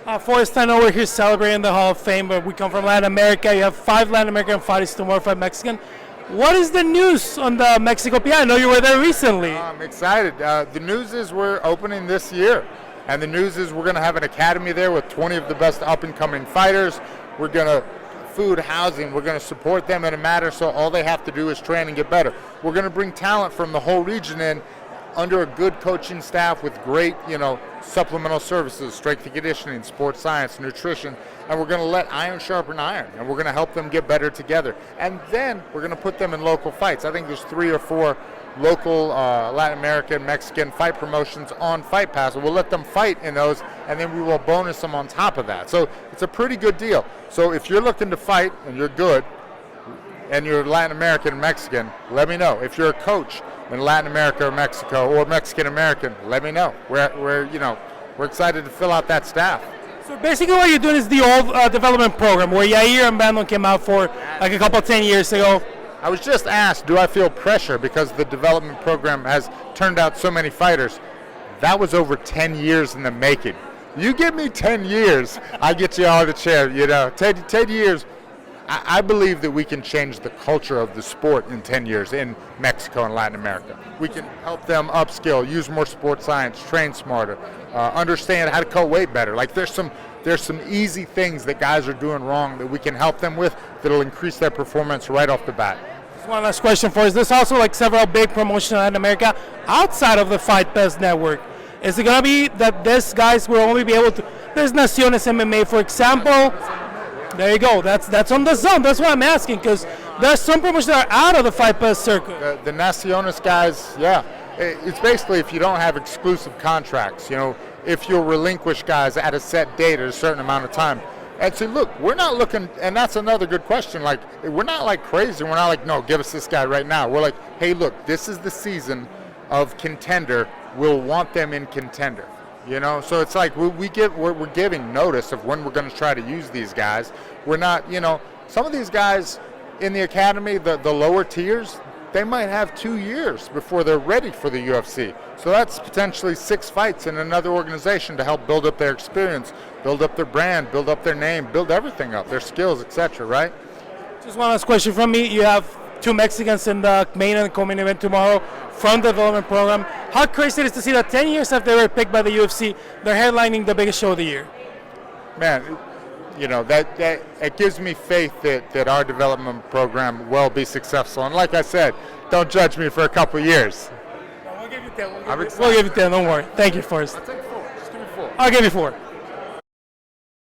Forrest, I know we're here celebrating the Hall of Fame, but we come from Latin America. You have 5 Latin American fighters, tomorrow 5 Mexican. What is the news on the Mexico PI? I know you were there recently. I'm excited. The news is we're opening this year. And the news is we're going to have an academy there with 20 of the best up-and-coming fighters. We're going to food, housing, we're going to support them in a matter so all they have to do is train and get better. We're going to bring talent from the whole region in under a good coaching staff with great, supplemental services, strength and conditioning, sports science, nutrition, and we're going to let iron sharpen iron, and we're going to help them get better together. And then we're going to put them in local fights. I think there's 3 or 4 local Latin American, Mexican fight promotions on Fight Pass. We'll let them fight in those, and then we will bonus them on top of that. So it's a pretty good deal. So if you're looking to fight and you're good, and you're Latin American and Mexican, let me know. If you're a coach in Latin America or Mexico or Mexican American, let me know. We're excited to fill out that staff. So basically what you're doing is the old development program where Yair and Brandon came out for like a couple 10 years ago. I was just asked, do I feel pressure because the development program has turned out so many fighters? That was over 10 years in the making. You give me 10 years, I get you all the chair, 10 years. I believe that we can change the culture of the sport in 10 years in Mexico and Latin America. We can help them upskill, use more sports science, train smarter, understand how to cut weight better. Like there's some easy things that guys are doing wrong that we can help them with that'll increase their performance right off the bat. Just one last question for us. There's also like several big promotions in Latin America outside of the Fight Pass network. Is it going to be that these guys will only be able to, there's Naciones MMA, for example. There you go. That's on the zone. That's what I'm asking, because there's some promotions that are out of the Fight Pass circuit. The Naciones guys, yeah. It's basically if you don't have exclusive contracts, if you'll relinquish guys at a set date at a certain amount of time. And so, look, we're not looking, and that's another good question, like, we're not like crazy. We're not like, no, give us this guy right now. We're like, hey, look, this is the season of contender. We'll want them in contender. So it's like we're giving notice of when we're going to try to use these guys. We're not, some of these guys in the academy, the lower tiers, they might have 2 years before they're ready for the UFC. So that's potentially 6 fights in another organization to help build up their experience, build up their brand, build up their name, build everything up, their skills, etc. Right? Just one last question from me. You have 2 Mexicans in the main and co-main event tomorrow from the development program. How crazy it is to see that 10 years after they were picked by the UFC, they're headlining the biggest show of the year. Man, that it gives me faith that our development program will be successful. And like I said, don't judge me for a couple of years. No, we'll give you 10. We'll give you 10. Don't worry. Thank you, Forrest. I'll take 4. Just give me 4. I'll give you 4.